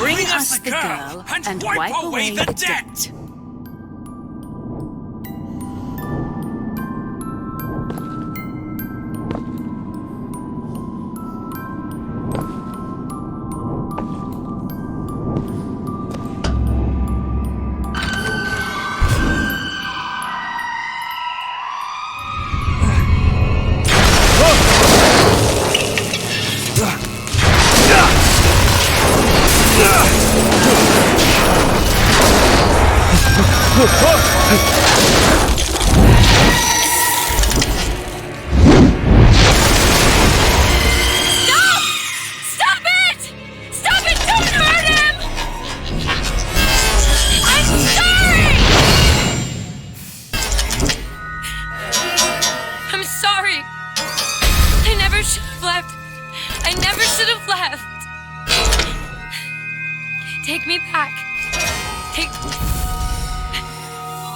Bring us the girl and wipe away the debt. Take me back.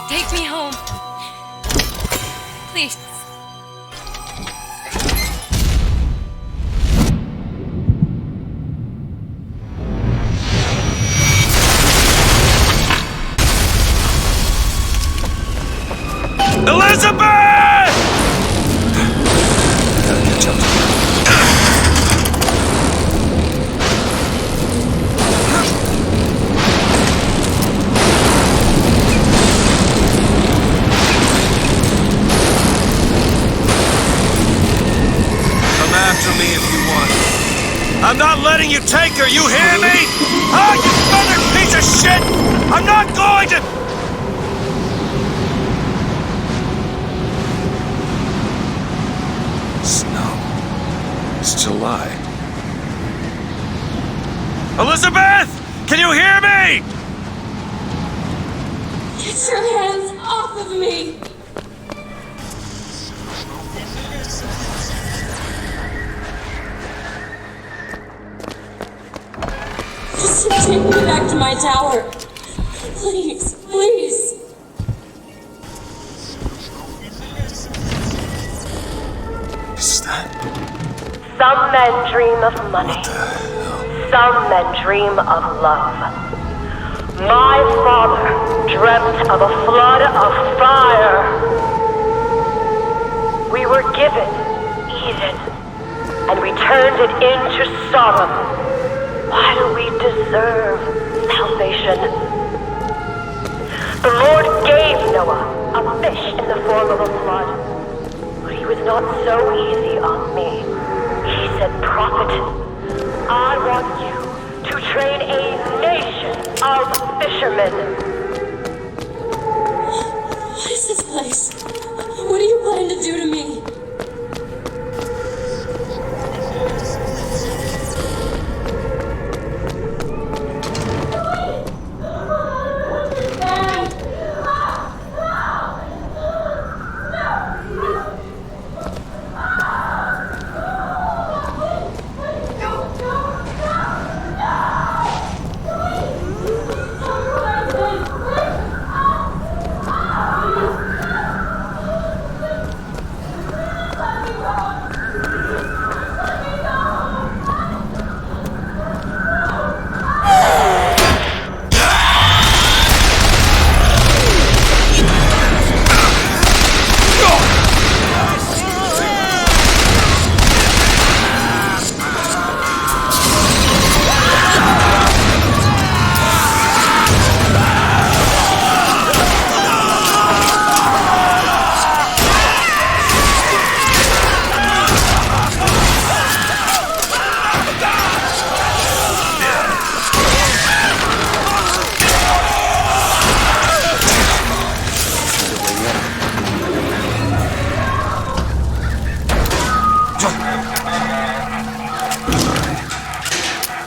Take me home. Please. Elizabeth! I'm not letting you take her, you hear me? Oh, you mother piece of shit! I'm not going to... Snow. It's July. Elizabeth! Can you hear me? Get your hands off of me! Take me back to my tower. Please, please. Is that? Some men dream of money. What the hell? Some men dream of love. My father dreamt of a flood of fire. We were given Eden, and we turned it into Sodom. Why do we deserve salvation? The Lord gave Noah a fish in the form of a flood, but he was not so easy on me. He said, "Prophet, I want you to train a nation of fishermen." What is this place? What do you plan to do to me?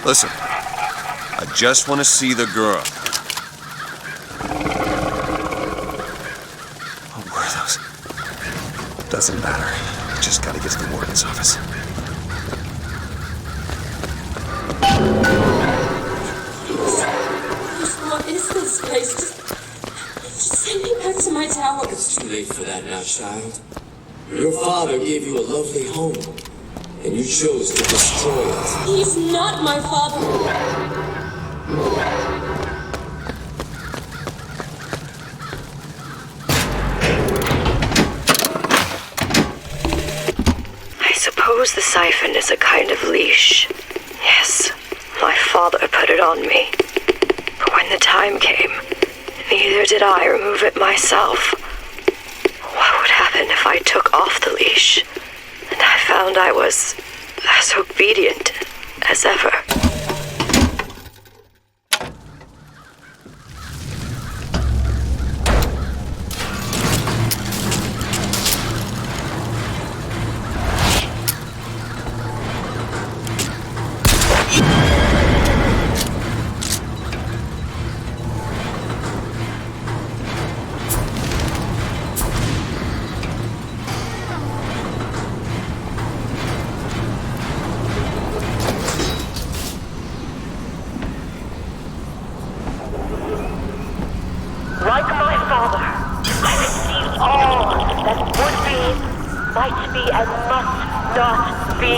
Listen, I just want to see the girl. What were those? Doesn't matter. Just gotta get to the warden's office. What is this place? Just send me back to my tower. It's too late for that now, child. Your father gave you a lovely home, and you chose to destroy it. He's not my father. I suppose the siphon is a kind of leash. Yes, my father put it on me. But when the time came, neither did I remove it myself. What would happen if I took off the leash, and I found I was as obedient as ever? Like my father, I received all that would be, might be, and must not be.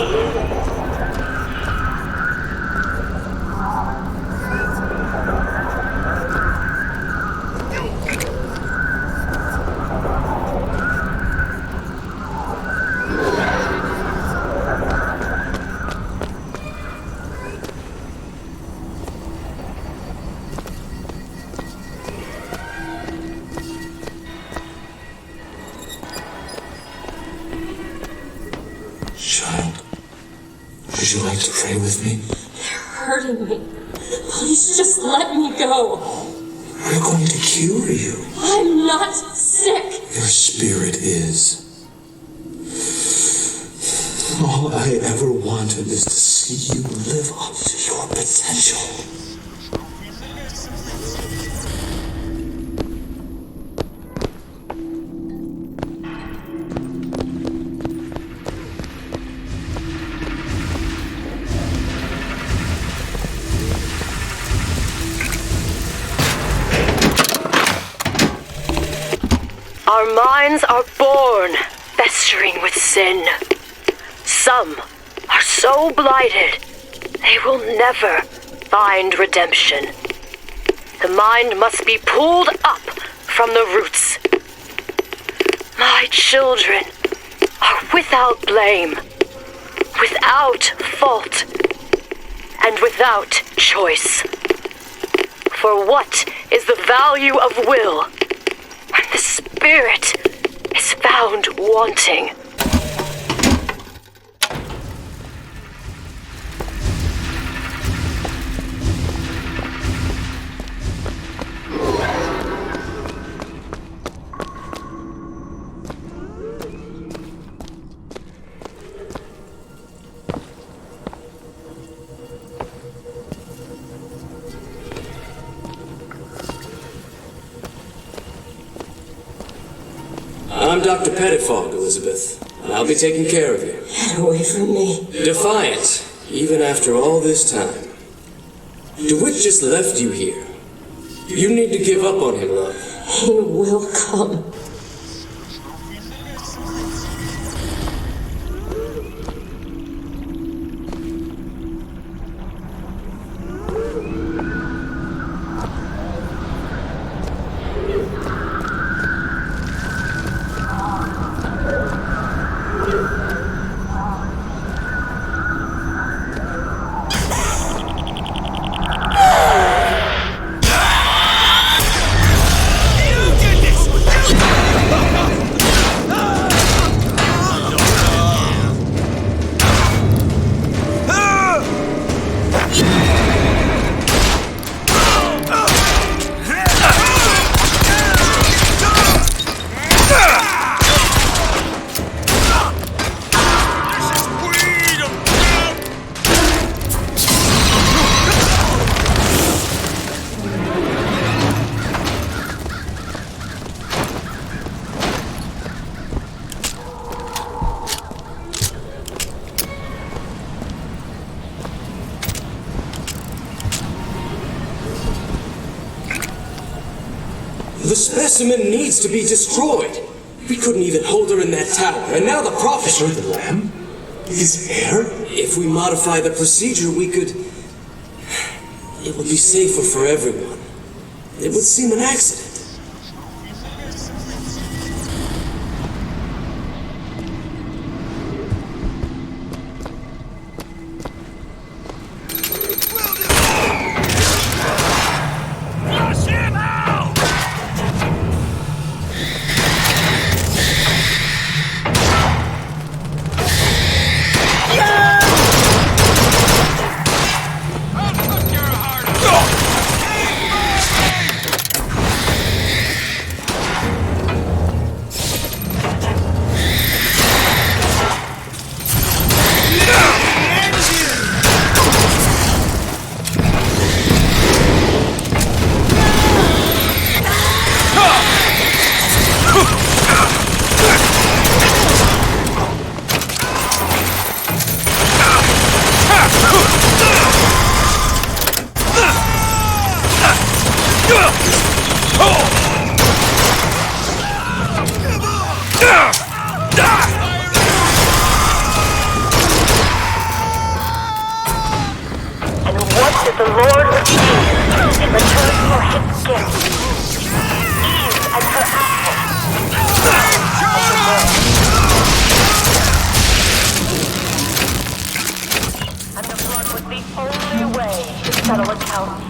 Child, would you like to pray with me? You're hurting me. Please just let me go. We're going to cure you. I'm not sick. Your spirit is. All I ever wanted is to see you live up to your potential. Our minds are born festering with sin. Some are so blighted, they will never find redemption. The mind must be pulled up from the roots. My children are without blame, without fault, and without choice. For what is the value of will when the spirit is found wanting? I'm Dr. Pettifog, Elizabeth, and I'll be taking care of you. Get away from me. Defiant, even after all this time. DeWitt just left you here. You need to give up on him, love. He will come. The specimen needs to be destroyed. We couldn't even hold her in that tower, and now the prophet... For the lamb? His hair? If we modify the procedure, we could... it would be safer for everyone. It would seem an accident. The Lord receives in return for his gift. Eve and her and the blood was the only way to settle accounts.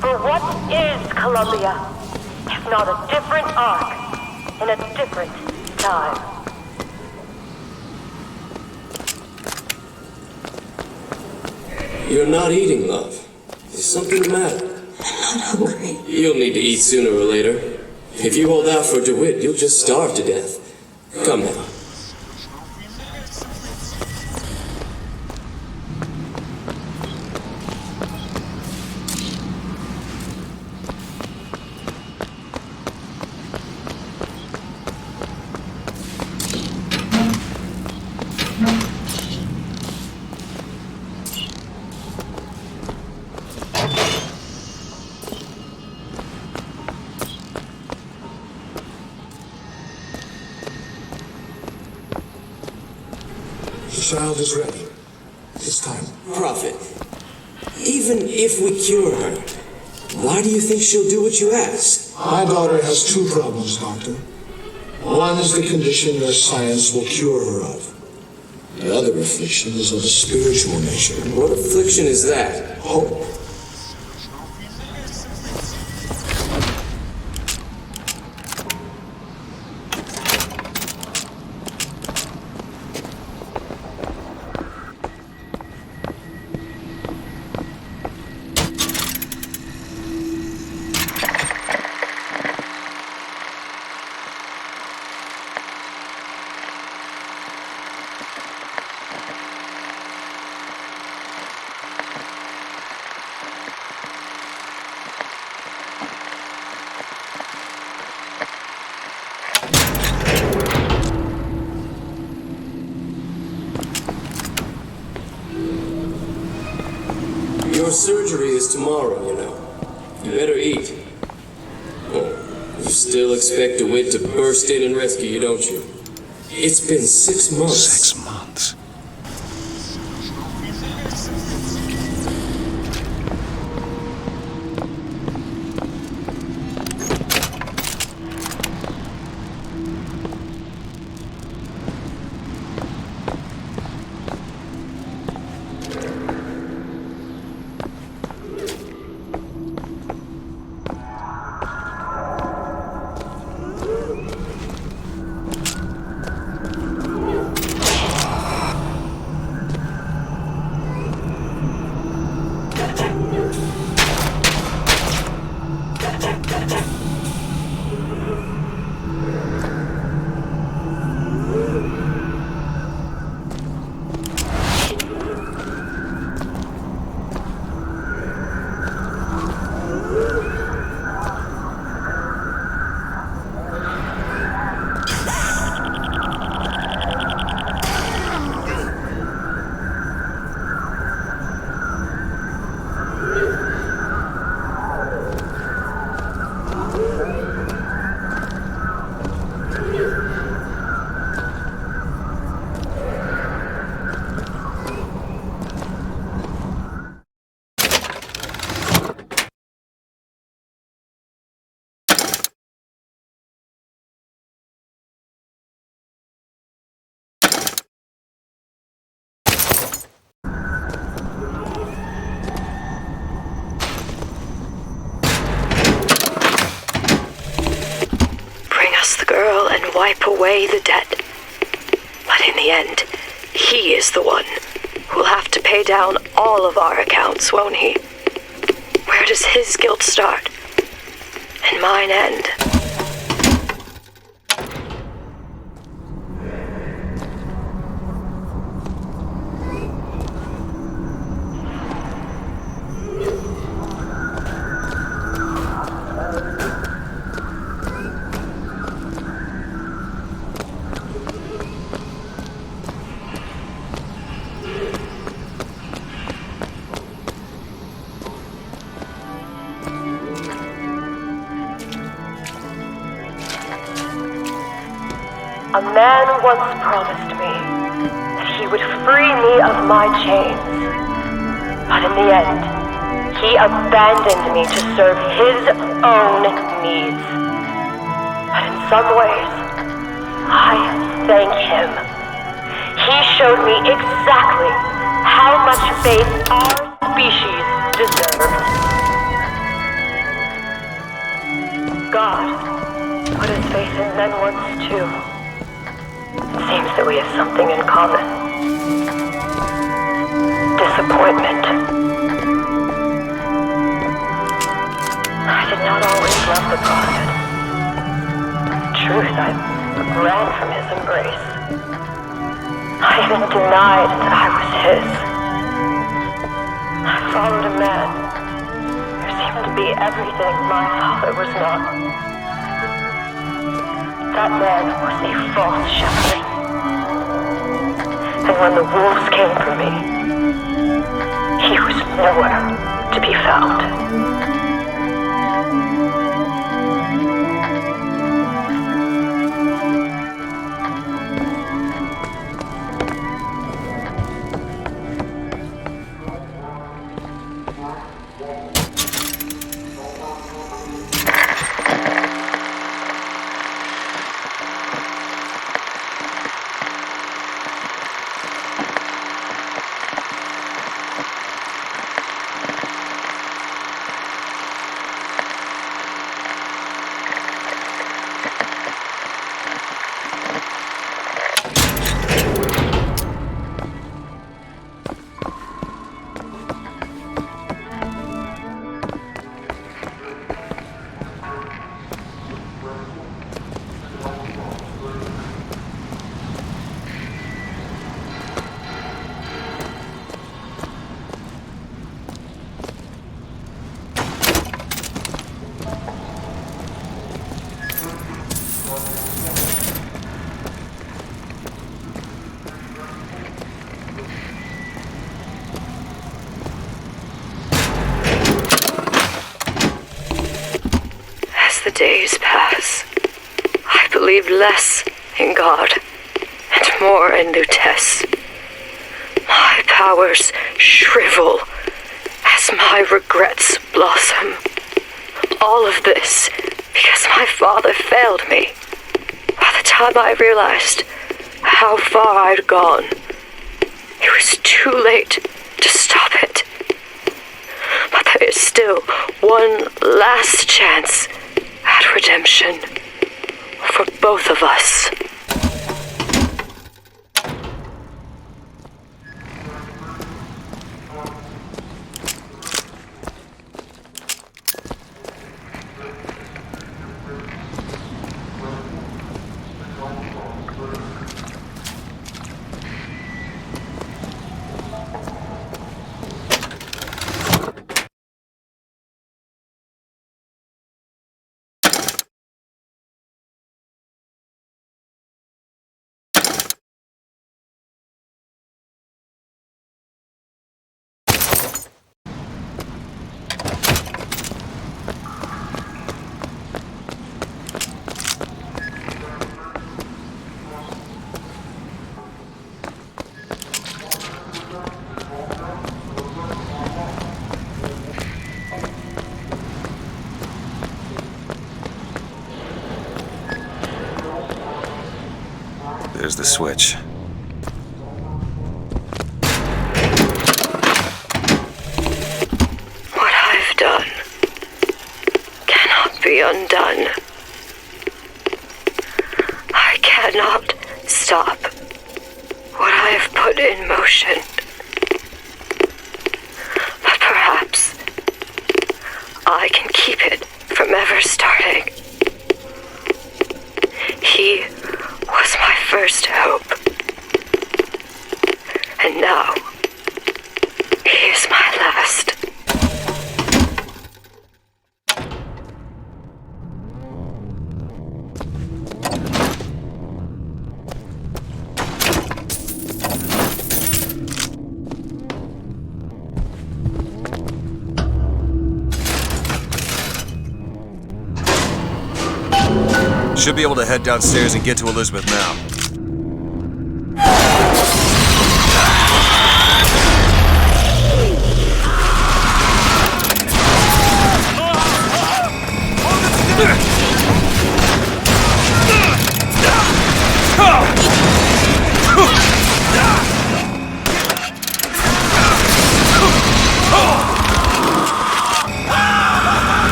For what is Columbia, if not a different arc in a different time? You're not eating, love. Is something the matter? I'm not hungry. You'll need to eat sooner or later. If you hold out for DeWitt, you'll just starve to death. Come now. The child is ready. It's time. Prophet, even if we cure her, why do you think she'll do what you ask? My daughter has two problems, Doctor. One is the condition your science will cure her of. The other affliction is of a spiritual nature. What affliction is that? Hope. Your surgery is tomorrow, you know. You better eat. Oh, you still expect DeWitt to burst in and rescue you, don't you? It's been 6 months. 6 months. wipe away the debt. But in the end, he is the one who'll have to pay down all of our accounts, won't he? Where does his guilt start? And mine end? A man once promised me that he would free me of my chains. But in the end, he abandoned me to serve his own needs. But in some ways, I thank him. He showed me exactly how much faith our species deserves. God put his faith in men once too. Seems that we have something in common. Disappointment. I did not always love the prophet. In truth, I ran from his embrace. I even denied that I was his. I followed a man who seemed to be everything my father was not. That man was a false shepherd. And when the wolves came for me, he was nowhere to be found. The days pass. I believe less in God and more in new tests. My powers shrivel as my regrets blossom. All of this because my father failed me. By the time I realized how far I'd gone, it was too late to stop it. But there is still one last chance at redemption for both of us. There's the switch. What I've done cannot be undone. I I can keep it from ever starting. He was my first hope. And now, he is my last. Should be able to head downstairs and get to Elizabeth now.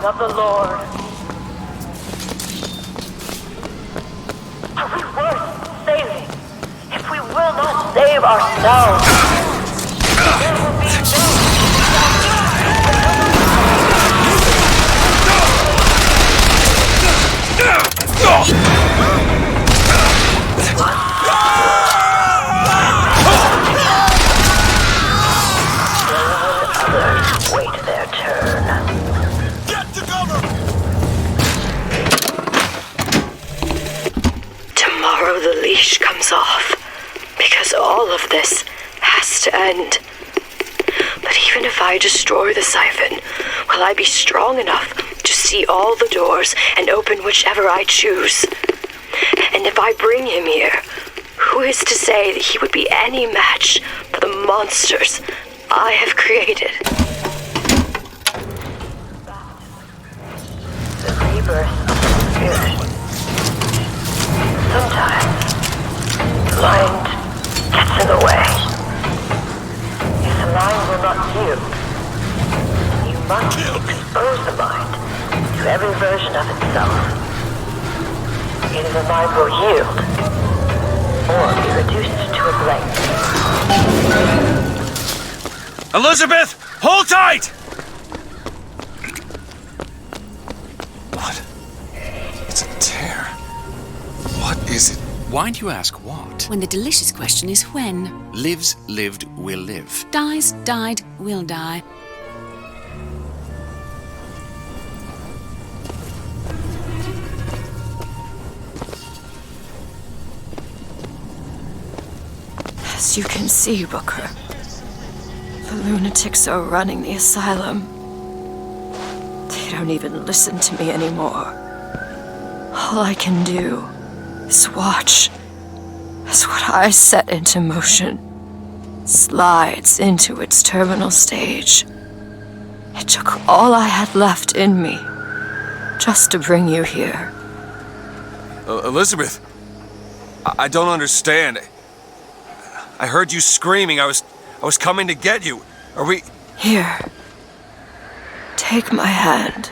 Of the Lord. Are we worth saving if we will not save ourselves? There will be others wait their turn. Tomorrow the leash comes off, because all of this has to end. But even if I destroy the siphon, will I be strong enough to see all the doors and open whichever I choose? And if I bring him here, who is to say that he would be any match for the monsters I have created? The rebirth of the spirit. Sometimes, the mind gets in the way. If the mind will not yield, you must expose the mind to every version of itself. Either the mind will yield, or be reduced to a blank. Elizabeth, hold tight! What? It's a tear. What is it? Why do you ask what? When the delicious question is when. Lives, lived, will live. Dies, died, will die. As you can see, Booker, the lunatics are running the asylum. They don't even listen to me anymore. All I can do is watch as what I set into motion slides into its terminal stage. It took all I had left in me just to bring you here. Elizabeth, I don't understand. I heard you screaming. I was coming to get you. Are we... Here. Take my hand.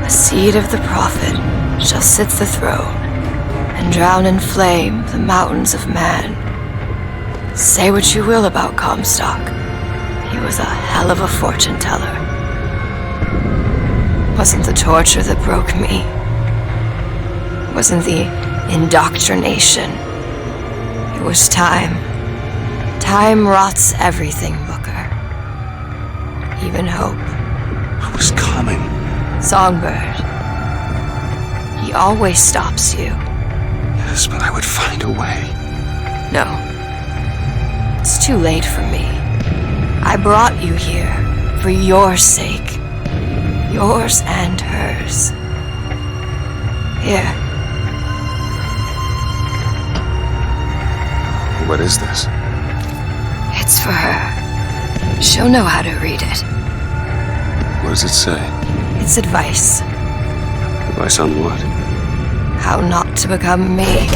The seed of the prophet shall sit the throne, and drown in flame the mountains of man. Say what you will about Comstock. He was a hell of a fortune teller. Wasn't the torture that broke me. Wasn't the indoctrination. It was time. Time rots everything, Booker. Even hope. I was coming. Songbird. He always stops you. Yes, but I would find a way. No. It's too late for me. I brought you here for your sake. Yours and hers. Here. What is this? It's for her. She'll know how to read it. What does it say? It's advice. Advice on what? How not to become me.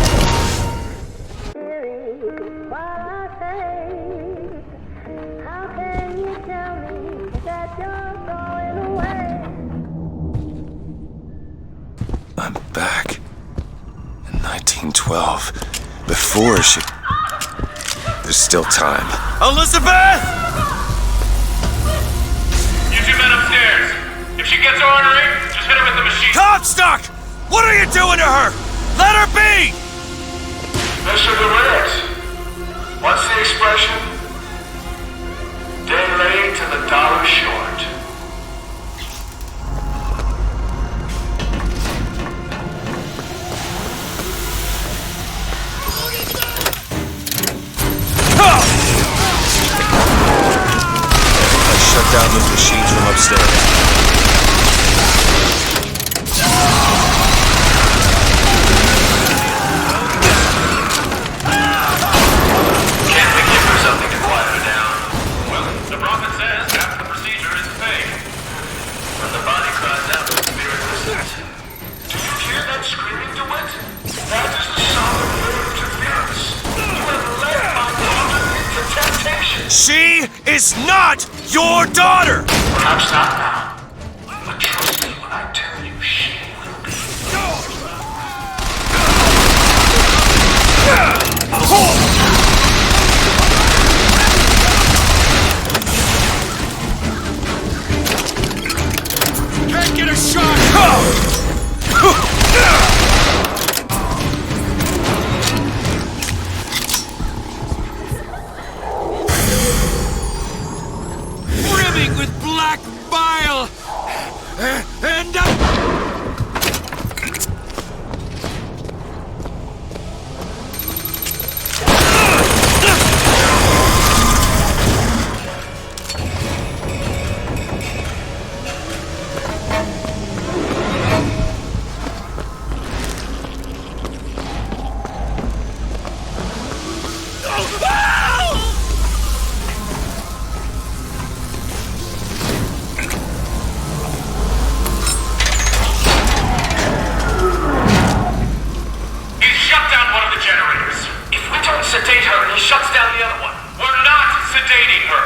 I'm back. In 1912. Before she... There's still time. Elizabeth! You two men upstairs. If she gets ornery, just hit her with the machine. Comstock! What are you doing to her? Let her be! Mr. Durant, what's the expression? Day late to the dollar short. I shut down those machines from upstairs. She is not your daughter! Perhaps not now, but trust me when I tell you she will be. Can't get a shot! With black bile and sedate her and he shuts down the other one. We're not sedating her.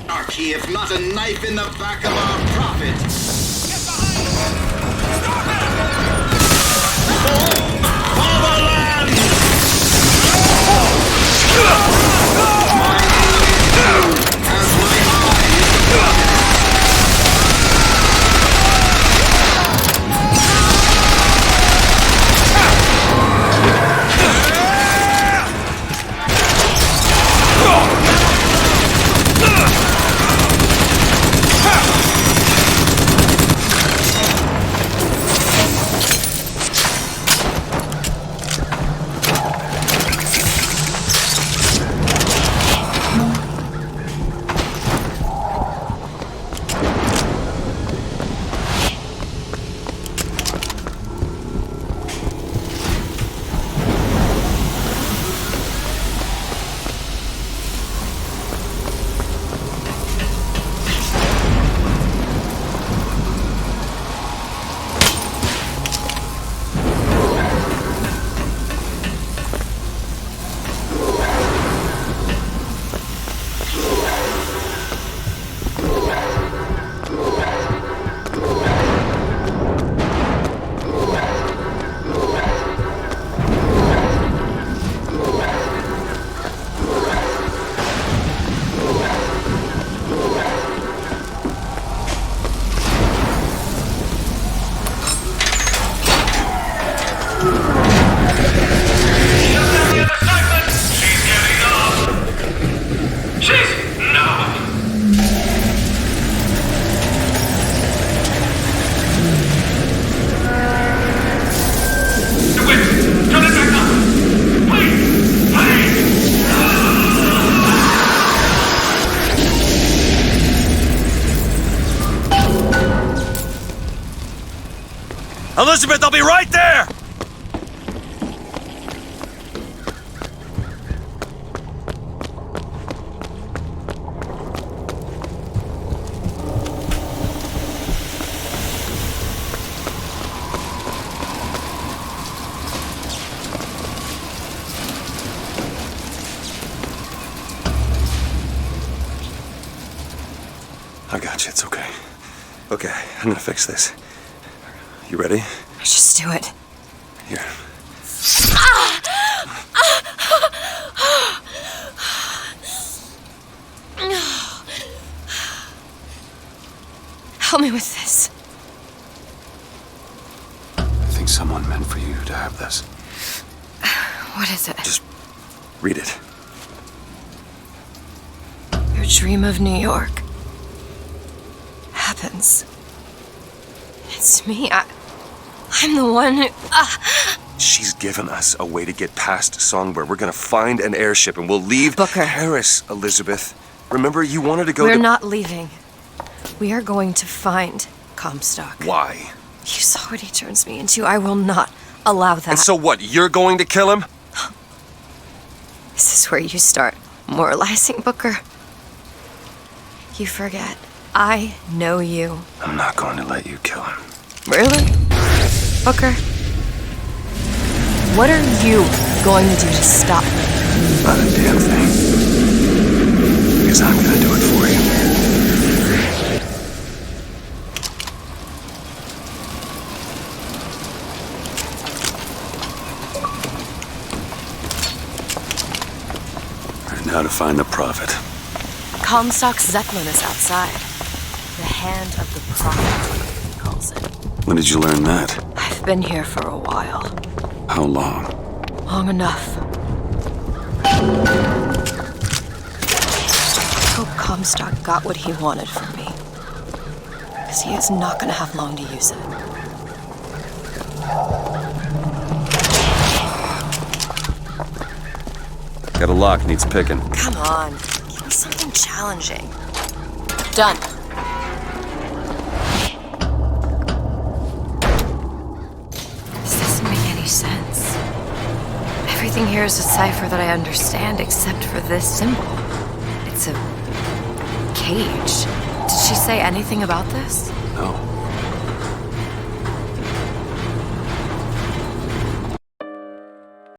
Anarchy, if not a knife in the back of our prophet. Fatherland! As my eyes. Elizabeth, I'll be right there! I got you, it's okay. Okay, I'm gonna fix this. You ready? Just do it. Here. Help me with this. I think someone meant for you to have this. What is it? Just read it. Your dream of New York happens. It's me. I'm the one who... She's given us a way to get past Songbird. We're gonna find an airship and we'll leave Booker. Paris, Elizabeth. Remember, you wanted to go We're to... not leaving. We are going to find Comstock. Why? You saw what he turns me into. I will not allow that. And so what, you're going to kill him? This is where you start moralizing, Booker. You forget. I know you. I'm not going to let you kill him. Really? Booker? What are you going to do to stop me? Not a damn thing. Because I'm gonna do it for you. Right, now to find the Prophet. Comstock's Zeppelin is outside. The hand of the Prophet, he calls it. When did you learn that? I've been here for a while. How long? Long enough. I hope Comstock got what he wanted from me. Because he is not going to have long to use it. Got a lock, needs picking. Come on. Give me something challenging. Done. This doesn't make any sense. Everything here is a cipher that I understand except for this symbol. It's a cage. Did she say anything about this? No.